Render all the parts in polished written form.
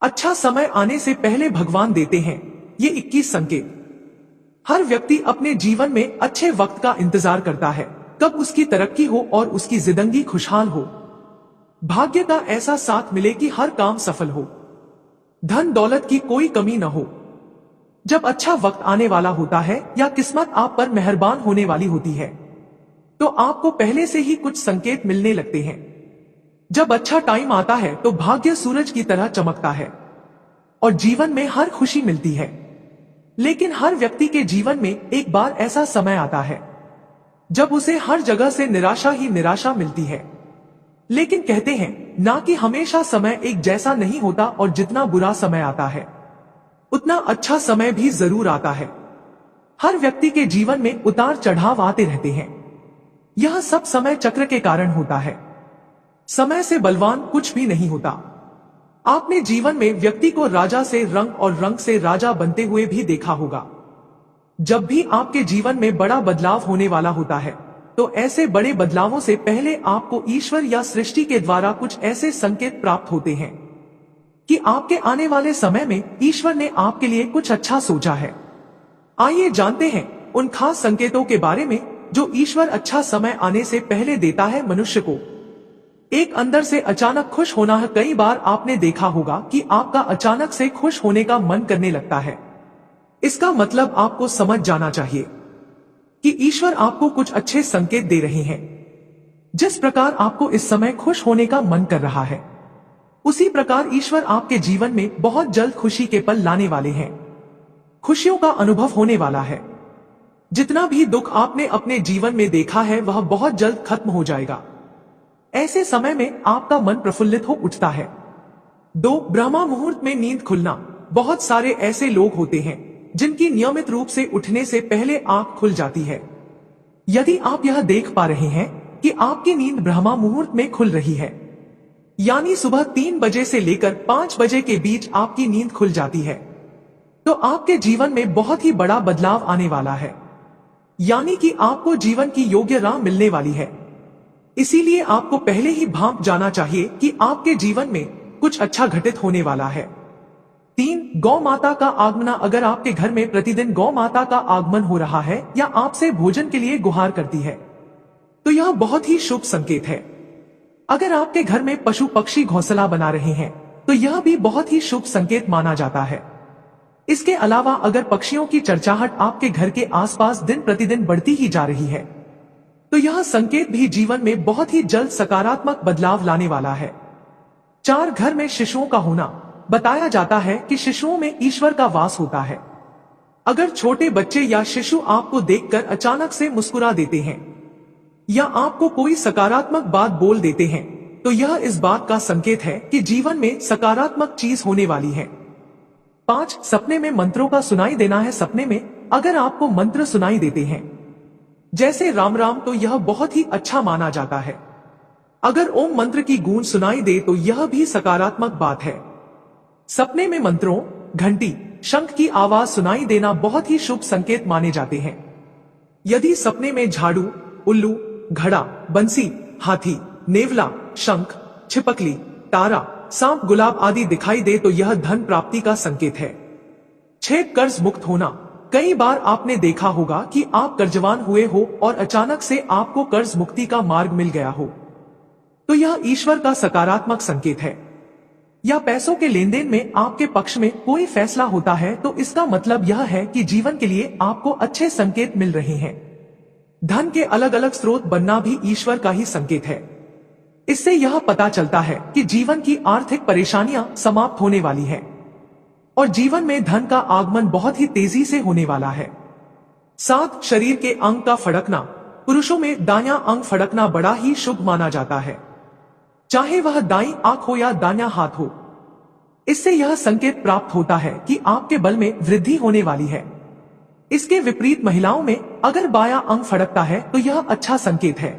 अच्छा समय आने से पहले भगवान देते हैं ये 21 संकेत। हर व्यक्ति अपने जीवन में अच्छे वक्त का इंतजार करता है, कब उसकी तरक्की हो और उसकी जिंदगी खुशहाल हो। भाग्य का ऐसा साथ मिले कि हर काम सफल हो, धन दौलत की कोई कमी न हो। जब अच्छा वक्त आने वाला होता है या किस्मत आप पर मेहरबान होने वाली होती है, तो आपको पहले से ही कुछ संकेत मिलने लगते हैं। जब अच्छा टाइम आता है तो भाग्य सूरज की तरह चमकता है और जीवन में हर खुशी मिलती है। लेकिन हर व्यक्ति के जीवन में एक बार ऐसा समय आता है जब उसे हर जगह से निराशा ही निराशा मिलती है। लेकिन कहते हैं ना कि हमेशा समय एक जैसा नहीं होता और जितना बुरा समय आता है उतना अच्छा समय भी जरूर आता है। हर व्यक्ति के जीवन में उतार चढ़ाव आते रहते हैं। यह सब समय चक्र के कारण होता है। समय से बलवान कुछ भी नहीं होता। आपने जीवन में व्यक्ति को राजा से रंग और रंग से राजा बनते हुए भी देखा होगा। जब भी आपके जीवन में बड़ा बदलाव होने वाला होता है तो ऐसे बड़े बदलावों से पहले आपको ईश्वर या सृष्टि के द्वारा कुछ ऐसे संकेत प्राप्त होते हैं कि आपके आने वाले समय में ईश्वर ने आपके लिए कुछ अच्छा सोचा है। आइए जानते हैं उन खास संकेतों के बारे में जो ईश्वर अच्छा समय आने से पहले देता है मनुष्य को। एक अंदर से अचानक खुश होना है। कई बार आपने देखा होगा कि आपका अचानक से खुश होने का मन करने लगता है। इसका मतलब आपको समझ जाना चाहिए कि ईश्वर आपको कुछ अच्छे संकेत दे रहे हैं। जिस प्रकार आपको इस समय खुश होने का मन कर रहा है, उसी प्रकार ईश्वर आपके जीवन में बहुत जल्द खुशी के पल लाने वाले हैं। खुशियों का अनुभव होने वाला है। जितना भी दुख आपने अपने जीवन में देखा है वह बहुत जल्द खत्म हो जाएगा। ऐसे समय में आपका मन प्रफुल्लित हो उठता है। 2 ब्रह्मा मुहूर्त में नींद खुलना। बहुत सारे ऐसे लोग होते हैं जिनकी नियमित रूप से उठने से पहले आंख खुल जाती है। यदि आप यह देख पा रहे हैं कि आपकी नींद ब्रह्मा मुहूर्त में खुल रही है, यानी सुबह 3 बजे से लेकर 5 बजे के बीच आपकी नींद खुल जाती है, तो आपके जीवन में बहुत ही बड़ा बदलाव आने वाला है। यानी कि आपको जीवन की योग्य राह मिलने वाली है। इसीलिए आपको पहले ही भांप जाना चाहिए कि आपके जीवन में कुछ अच्छा घटित होने वाला है। 3 गौ माता का आगमन। अगर आपके घर में प्रतिदिन गौ माता का आगमन हो रहा है या आपसे भोजन के लिए गुहार करती है तो यह बहुत ही शुभ संकेत है। अगर आपके घर में पशु पक्षी घोंसला बना रहे हैं तो यह भी बहुत ही शुभ संकेत माना जाता है। इसके अलावा अगर पक्षियों की चरचाहट आपके घर के आसपास दिन प्रतिदिन बढ़ती ही जा रही है तो यह संकेत भी जीवन में बहुत ही जल्द सकारात्मक बदलाव लाने वाला है। 4 घर में शिशुओं का होना। बताया जाता है कि शिशुओं में ईश्वर का वास होता है। अगर छोटे बच्चे या शिशु आपको देखकर अचानक से मुस्कुरा देते हैं या आपको कोई सकारात्मक बात बोल देते हैं तो यह इस बात का संकेत है कि जीवन में सकारात्मक चीज होने वाली है। 5 सपने में मंत्रों का सुनाई देना है। सपने में अगर आपको मंत्र सुनाई देते हैं जैसे राम राम तो यह बहुत ही अच्छा माना जाता है। अगर ओम मंत्र की गूंज सुनाई दे तो यह भी सकारात्मक बात है। सपने में मंत्रों, घंटी, शंख की आवाज सुनाई देना बहुत ही शुभ संकेत माने जाते हैं। यदि सपने में झाड़ू, उल्लू, घड़ा, बंसी, हाथी, नेवला, शंख, छिपकली, तारा, सांप, गुलाब आदि दिखाई दे तो यह धन प्राप्ति का संकेत है। 6 कर्ज मुक्त होना। कई बार आपने देखा होगा कि आप कर्जवान हुए हो और अचानक से आपको कर्ज मुक्ति का मार्ग मिल गया हो, तो यह ईश्वर का सकारात्मक संकेत है। या पैसों के लेन देन में आपके पक्ष में कोई फैसला होता है तो इसका मतलब यह है कि जीवन के लिए आपको अच्छे संकेत मिल रहे हैं। धन के अलग अलग स्रोत बनना भी ईश्वर का ही संकेत है। इससे यह पता चलता है कि जीवन की आर्थिक परेशानियां समाप्त होने वाली है और जीवन में धन का आगमन बहुत ही तेजी से होने वाला है। 7 शरीर के अंग का फड़कना। पुरुषों में दायां अंग फड़कना बड़ा ही शुभ माना जाता है, चाहे वह दाईं आंख हो या दायां हाथ हो। इससे यह संकेत प्राप्त होता है कि आपके बल में वृद्धि होने वाली है। इसके विपरीत महिलाओं में अगर बायां अंग फड़कता है तो यह अच्छा संकेत है।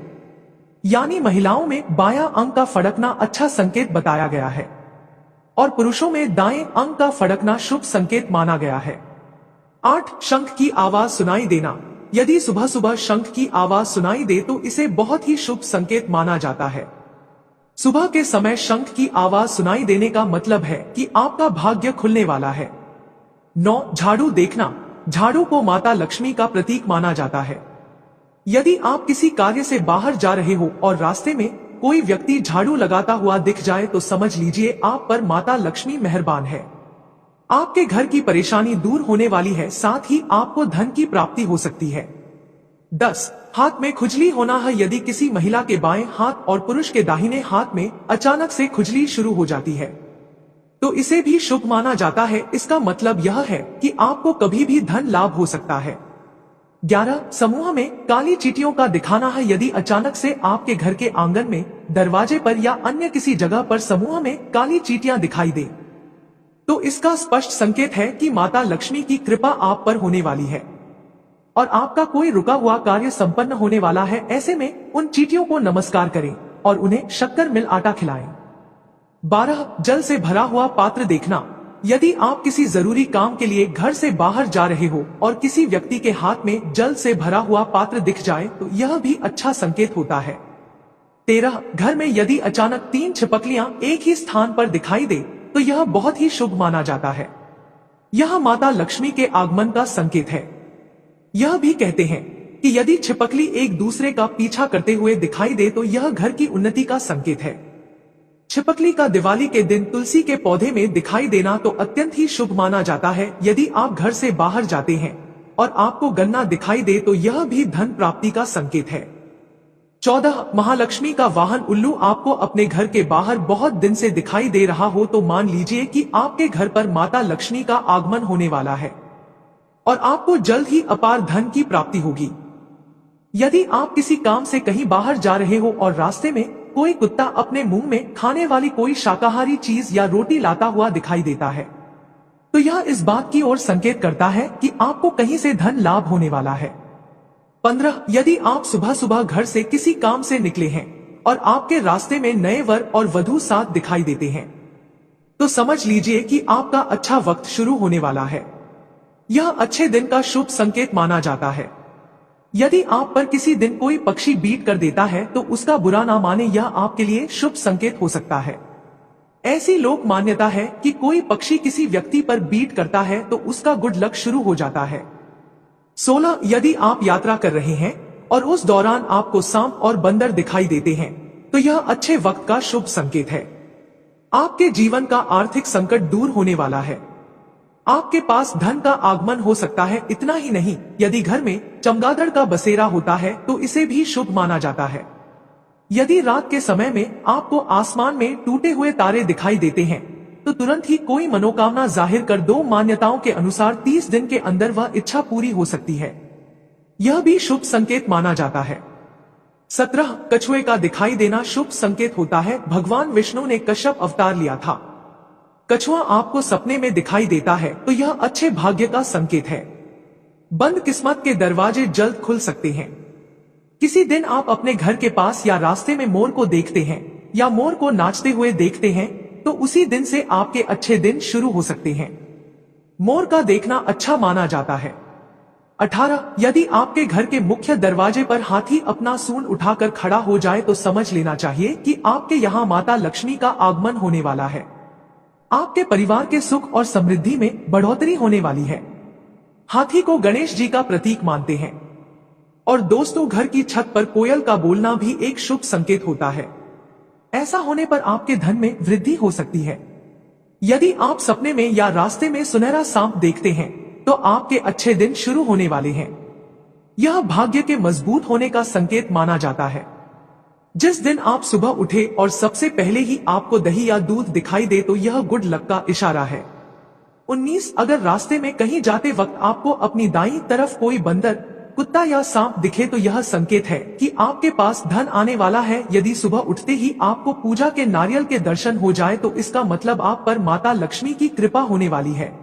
यानी महिलाओं में बायां अंग का फड़कना अच्छा संकेत बताया गया है और पुरुषों में दाएं अंग का फड़कना शुभ संकेत माना गया है। 8 शंख की आवाज सुनाई देना। यदि सुबह सुबह शंख की आवाज सुनाई दे तो इसे बहुत ही शुभ संकेत माना जाता है। सुबह के समय शंख की आवाज सुनाई देने का मतलब है कि आपका भाग्य खुलने वाला है। 9. झाड़ू देखना। झाड़ू को माता लक्ष्मी का प्रतीक माना जाता है। यदि आप किसी कार्य से बाहर जा रहे हो और रास्ते में कोई व्यक्ति झाड़ू लगाता हुआ दिख जाए तो समझ लीजिए आप पर माता लक्ष्मी मेहरबान है। आपके घर की परेशानी दूर होने वाली है, साथ ही आपको धन की प्राप्ति हो सकती है। 10. हाथ में खुजली होना है। यदि किसी महिला के बाएं हाथ और पुरुष के दाहिने हाथ में अचानक से खुजली शुरू हो जाती है तो इसे भी शुभ माना जाता है। इसका मतलब यह है कि आपको कभी भी धन लाभ हो सकता है। 11. समूह में काली चींटियों का दिखाना है। यदि अचानक से आपके घर के आंगन में, दरवाजे पर या अन्य किसी जगह पर समूह में काली चींटियां दिखाई दे तो इसका स्पष्ट संकेत है कि माता लक्ष्मी की कृपा आप पर होने वाली है और आपका कोई रुका हुआ कार्य संपन्न होने वाला है। ऐसे में उन चींटियों को नमस्कार करें और उन्हें शक्कर मिल आटा खिलाएं। 12. जल से भरा हुआ पात्र देखना। यदि आप किसी जरूरी काम के लिए घर से बाहर जा रहे हो और किसी व्यक्ति के हाथ में जल से भरा हुआ पात्र दिख जाए तो यह भी अच्छा संकेत होता है। 13. घर में यदि अचानक 3 छिपकलियां एक ही स्थान पर दिखाई दे तो यह बहुत ही शुभ माना जाता है। यह माता लक्ष्मी के आगमन का संकेत है। यह भी कहते हैं कि यदि छिपकली एक दूसरे का पीछा करते हुए दिखाई दे तो यह घर की उन्नति का संकेत है। छिपकली का दिवाली के दिन तुलसी के पौधे में दिखाई देना तो अत्यंत ही शुभ माना जाता है। यदि आप घर से बाहर जाते हैं और आपको गन्ना दिखाई दे तो यह भी धन प्राप्ति का संकेत है। 14. महालक्ष्मी का वाहन उल्लू आपको अपने घर के बाहर बहुत दिन से दिखाई दे रहा हो तो मान लीजिए कि आपके घर पर माता लक्ष्मी का आगमन होने वाला है और आपको जल्द ही अपार धन की प्राप्ति होगी। यदि आप किसी काम से कहीं बाहर जा रहे हो और रास्ते में कोई कुत्ता अपने मुंह में खाने वाली कोई शाकाहारी चीज या रोटी लाता हुआ दिखाई देता है तो यह इस बात की ओर संकेत करता है कि आपको कहीं से धन लाभ होने वाला है। 15. यदि आप सुबह सुबह घर से किसी काम से निकले हैं और आपके रास्ते में नए वर और वधू साथ दिखाई देते हैं तो समझ लीजिए कि आपका अच्छा वक्त शुरू होने वाला है। यह अच्छे दिन का शुभ संकेत माना जाता है। यदि आप पर किसी दिन कोई पक्षी बीट कर देता है तो उसका बुरा ना माने, यह आपके लिए शुभ संकेत हो सकता है। ऐसी लोक मान्यता है कि कोई पक्षी किसी व्यक्ति पर बीट करता है तो उसका गुड लक शुरू हो जाता है। 16. यदि आप यात्रा कर रहे हैं और उस दौरान आपको सांप और बंदर दिखाई देते हैं तो यह अच्छे वक्त का शुभ संकेत है। आपके जीवन का आर्थिक संकट दूर होने वाला है। आपके पास धन का आगमन हो सकता है। इतना ही नहीं, यदि घर में चमगादड़ का बसेरा होता है तो इसे भी शुभ माना जाता है। यदि रात के समय में आपको आसमान में टूटे हुए तारे दिखाई देते हैं तो तुरंत ही कोई मनोकामना जाहिर कर दो। मान्यताओं के अनुसार 30 दिन के अंदर वह इच्छा पूरी हो सकती है। यह भी शुभ संकेत माना जाता है। 17. कछुए का दिखाई देना शुभ संकेत होता है। भगवान विष्णु ने कश्यप अवतार लिया था। कछुआ आपको सपने में दिखाई देता है तो यह अच्छे भाग्य का संकेत है। बंद किस्मत के दरवाजे जल्द खुल सकते हैं। किसी दिन आप अपने घर के पास या रास्ते में मोर को देखते हैं या मोर को नाचते हुए देखते हैं तो उसी दिन से आपके अच्छे दिन शुरू हो सकते हैं। मोर का देखना अच्छा माना जाता है। 18. यदि आपके घर के मुख्य दरवाजे पर हाथी अपना सूंड उठाकर खड़ा हो जाए तो समझ लेना चाहिए कि आपके यहाँ माता लक्ष्मी का आगमन होने वाला है। आपके परिवार के सुख और समृद्धि में बढ़ोतरी होने वाली है। हाथी को गणेश जी का प्रतीक मानते हैं और दोस्तों, घर की छत पर कोयल का बोलना भी एक शुभ संकेत होता है। ऐसा होने पर आपके धन में वृद्धि हो सकती है। यदि आप सपने में या रास्ते में सुनहरा सांप देखते हैं तो आपके अच्छे दिन शुरू होने वाले हैं। यह भाग्य के मजबूत होने का संकेत माना जाता है। जिस दिन आप सुबह उठे और सबसे पहले ही आपको दही या दूध दिखाई दे तो यह गुड लक का इशारा है। 19. अगर रास्ते में कहीं जाते वक्त आपको अपनी दाईं तरफ कोई बंदर, कुत्ता या सांप दिखे तो यह संकेत है कि आपके पास धन आने वाला है। यदि सुबह उठते ही आपको पूजा के नारियल के दर्शन हो जाए तो इसका मतलब आप पर माता लक्ष्मी की कृपा होने वाली है।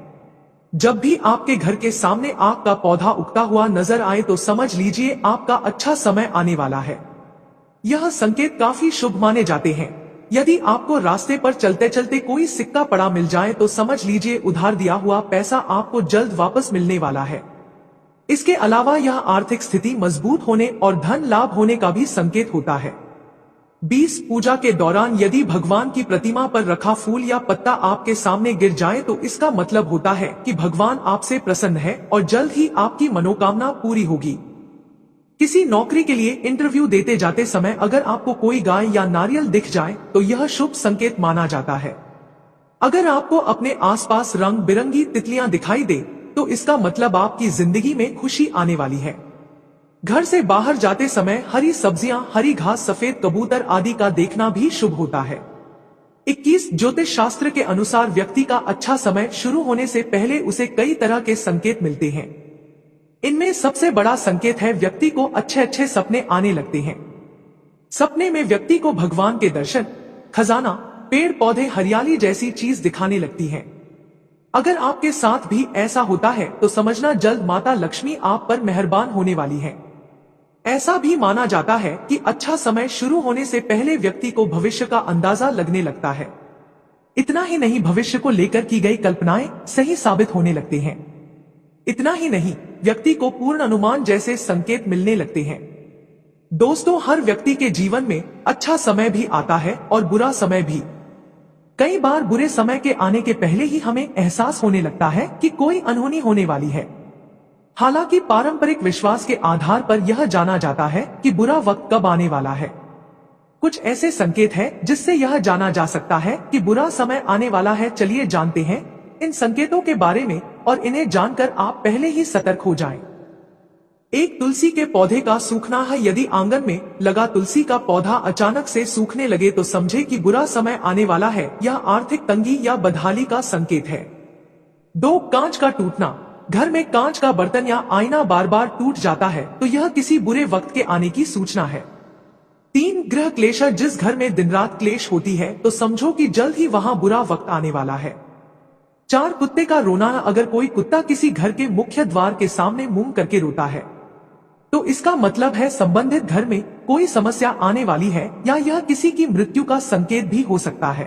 जब भी आपके घर के सामने आग का पौधा उगता हुआ नजर आए तो समझ लीजिए आपका अच्छा समय आने वाला है। यह संकेत काफी शुभ माने जाते हैं। यदि आपको रास्ते पर चलते चलते कोई सिक्का पड़ा मिल जाए तो समझ लीजिए उधार दिया हुआ पैसा आपको जल्द वापस मिलने वाला है। इसके अलावा यह आर्थिक स्थिति मजबूत होने और धन लाभ होने का भी संकेत होता है। 20 पूजा के दौरान यदि भगवान की प्रतिमा पर रखा फूल या पत्ता आपके सामने गिर जाए तो इसका मतलब होता है कि भगवान आपसे प्रसन्न है और जल्द ही आपकी मनोकामना पूरी होगी। किसी नौकरी के लिए इंटरव्यू देते जाते समय अगर आपको कोई गाय या नारियल दिख जाए तो यह शुभ संकेत माना जाता है। अगर आपको अपने आसपास रंग बिरंगी तितलियां दिखाई दे तो इसका मतलब आपकी जिंदगी में खुशी आने वाली है। घर से बाहर जाते समय हरी सब्जियां, हरी घास, सफेद कबूतर आदि का देखना भी शुभ होता है। 21 ज्योतिष शास्त्र के अनुसार व्यक्ति का अच्छा समय शुरू होने से पहले उसे कई तरह के संकेत मिलते हैं। इनमें सबसे बड़ा संकेत है व्यक्ति को अच्छे अच्छे सपने आने लगते हैं। सपने में व्यक्ति को भगवान के दर्शन, खजाना, पेड़ पौधे, हरियाली जैसी चीज दिखाने लगती हैं। अगर आपके साथ भी ऐसा होता है तो समझना जल्द माता लक्ष्मी आप पर मेहरबान होने वाली है। ऐसा भी माना जाता है कि अच्छा समय शुरू होने से पहले व्यक्ति को भविष्य का अंदाजा लगने लगता है। इतना ही नहीं, भविष्य को लेकर की गई कल्पनाएं सही साबित होने लगती हैं। इतना ही नहीं, व्यक्ति को पूर्ण अनुमान जैसे संकेत मिलने लगते हैं। दोस्तों, हर व्यक्ति के जीवन में अच्छा समय भी आता है और बुरा समय भी। कई बार बुरे समय के आने के पहले ही हमें एहसास होने लगता है कि कोई अनहोनी होने वाली है। हालांकि पारंपरिक विश्वास के आधार पर यह जाना जाता है कि बुरा वक्त कब आने वाला है। कुछ ऐसे संकेत हैं जिससे यह जाना जा सकता है कि बुरा समय आने वाला है। चलिए जानते हैं इन संकेतों के बारे में और इन्हें जानकर आप पहले ही सतर्क हो जाएं। एक, तुलसी के पौधे का सूखना है। यदि आंगन में लगा तुलसी का पौधा अचानक से सूखने लगे तो समझे कि बुरा समय आने वाला है। यह आर्थिक तंगी या बदहाली का संकेत है। 2, कांच का टूटना। घर में कांच का बर्तन या आईना बार बार टूट जाता है तो यह किसी बुरे वक्त के आने की सूचना है। 3, गृह क्लेश। जिस घर में दिन रात क्लेश होती है तो समझो कि जल्द ही वहां बुरा वक्त आने वाला है। 4, कुत्ते का रोना। अगर कोई कुत्ता किसी घर के मुख्य द्वार के सामने मुंह करके रोता है तो इसका मतलब है संबंधित घर में कोई समस्या आने वाली है या यह किसी की मृत्यु का संकेत भी हो सकता है।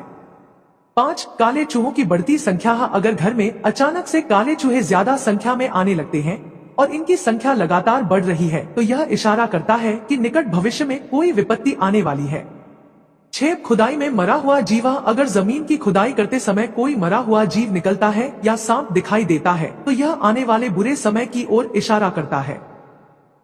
5, काले चूहों की बढ़ती संख्या। अगर घर में अचानक से काले चूहे ज्यादा संख्या में आने लगते हैं और इनकी संख्या लगातार बढ़ रही है तो यह इशारा करता है कि निकट भविष्य में कोई विपत्ति आने वाली है। 6, खुदाई में मरा हुआ जीव। अगर जमीन की खुदाई करते समय कोई मरा हुआ जीव निकलता है या सांप दिखाई देता है तो यह आने वाले बुरे समय की ओर इशारा करता है।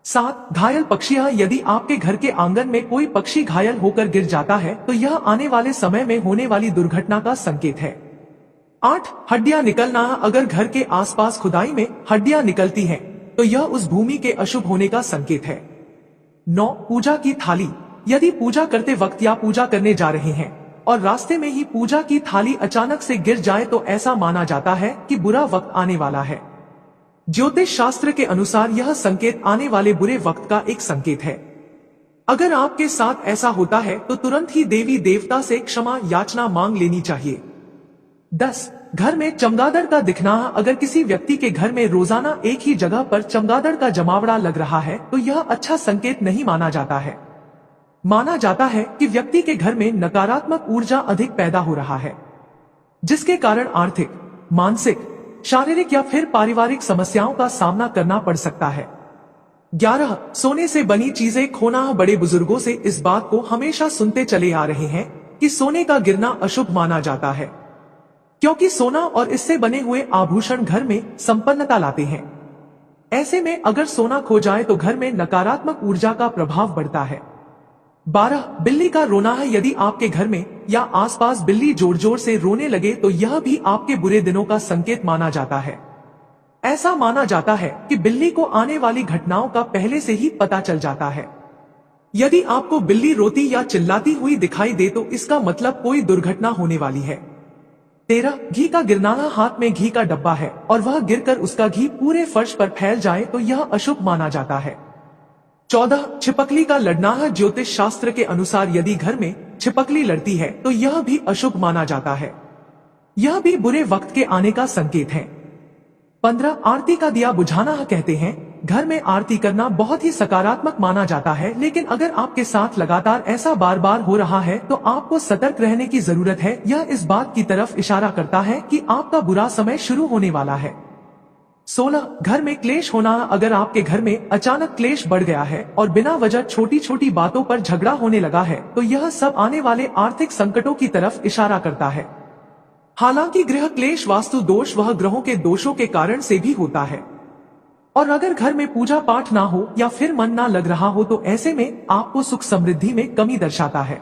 7, घायल पक्षी। यदि आपके घर के आंगन में कोई पक्षी घायल होकर गिर जाता है तो यह आने वाले समय में होने वाली दुर्घटना का संकेत है। 8, हड्डियां निकलना। अगर घर के आसपास खुदाई में हड्डियां निकलती हैं तो यह उस भूमि के अशुभ होने का संकेत है। 9, पूजा की थाली। यदि पूजा करते वक्त या पूजा करने जा रहे हैं और रास्ते में ही पूजा की थाली अचानक से गिर जाए तो ऐसा माना जाता है कि बुरा वक्त आने वाला है। ज्योतिष शास्त्र के अनुसार यह संकेत आने वाले बुरे वक्त का एक संकेत है। अगर आपके साथ ऐसा होता है तो तुरंत ही देवी देवता से क्षमा याचना मांग लेनी चाहिए। 10, घर में चमगादड़ का दिखना। अगर किसी व्यक्ति के घर में रोजाना एक ही जगह पर चमगादड़ का जमावड़ा लग रहा है तो यह अच्छा संकेत नहीं माना जाता है। माना जाता है कि व्यक्ति के घर में नकारात्मक ऊर्जा अधिक पैदा हो रहा है, जिसके कारण आर्थिक, मानसिक, शारीरिक या फिर पारिवारिक समस्याओं का सामना करना पड़ सकता है। 11, सोने से बनी चीजें खोना। बड़े बुजुर्गों से इस बात को हमेशा सुनते चले आ रहे हैं कि सोने का गिरना अशुभ माना जाता है, क्योंकि सोना और इससे बने हुए आभूषण घर में संपन्नता लाते हैं। ऐसे में अगर सोना खो जाए तो घर में नकारात्मक ऊर्जा का प्रभाव बढ़ता है। 12, बिल्ली का रोना है। यदि आपके घर में या आसपास बिल्ली जोर जोर से रोने लगे तो यह भी आपके बुरे दिनों का संकेत माना जाता है। ऐसा माना जाता है कि बिल्ली को आने वाली घटनाओं का पहले से ही पता चल जाता है। यदि आपको बिल्ली रोती या चिल्लाती हुई दिखाई दे तो इसका मतलब कोई दुर्घटना होने वाली है। 13, घी का गिरना। हाथ में घी का डब्बा है और वह गिरकर उसका घी पूरे फर्श पर फैल जाए तो यह अशुभ माना जाता है। 14, छिपकली का लड़ना। ज्योतिष शास्त्र के अनुसार यदि घर में छिपकली लड़ती है तो यह भी अशुभ माना जाता है। यह भी बुरे वक्त के आने का संकेत है। 15, आरती का दिया बुझाना। कहते हैं घर में आरती करना बहुत ही सकारात्मक माना जाता है, लेकिन अगर आपके साथ लगातार ऐसा बार बार हो रहा है तो आपको सतर्क रहने की जरूरत है। यह इस बात की तरफ इशारा करता है कि आपका बुरा समय शुरू होने वाला है। 16 घर में क्लेश होना। अगर आपके घर में अचानक क्लेश बढ़ गया है और बिना वजह छोटी छोटी बातों पर झगड़ा होने लगा है, तो यह सब आने वाले आर्थिक संकटों की तरफ इशारा करता है। हालांकि गृह क्लेश वास्तु दोष वह ग्रहों के दोषों के कारण से भी होता है, और अगर घर में पूजा पाठ ना हो या फिर मन ना लग रहा हो तो ऐसे में आपको सुख समृद्धि में कमी दर्शाता है।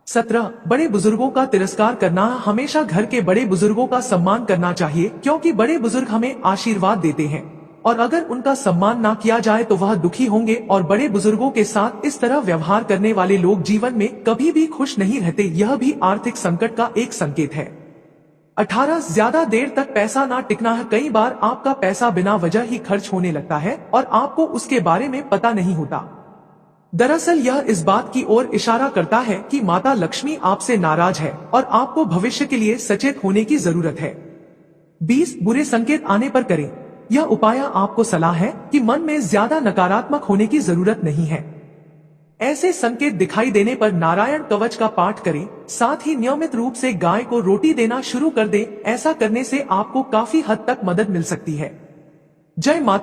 17 बड़े बुजुर्गों का तिरस्कार करना। हमेशा घर के बड़े बुजुर्गों का सम्मान करना चाहिए, क्योंकि बड़े बुजुर्ग हमें आशीर्वाद देते हैं, और अगर उनका सम्मान ना किया जाए तो वह दुखी होंगे। और बड़े बुजुर्गों के साथ इस तरह व्यवहार करने वाले लोग जीवन में कभी भी खुश नहीं रहते। यह भी आर्थिक संकट का एक संकेत है। 18 ज्यादा देर तक पैसा ना टिकना है। कई बार आपका पैसा बिना वजह ही खर्च होने लगता है और आपको उसके बारे में पता नहीं होता। दरअसल यह इस बात की ओर इशारा करता है कि माता लक्ष्मी आपसे नाराज है और आपको भविष्य के लिए सचेत होने की जरूरत है। 20 बुरे संकेत आने पर करें। यह उपाय आपको सलाह है कि मन में ज्यादा नकारात्मक होने की जरूरत नहीं है। ऐसे संकेत दिखाई देने पर नारायण कवच का पाठ करें, साथ ही नियमित रूप से गाय को रोटी देना शुरू कर दें। ऐसा करने से आपको काफी हद तक मदद मिल सकती है। जय माता।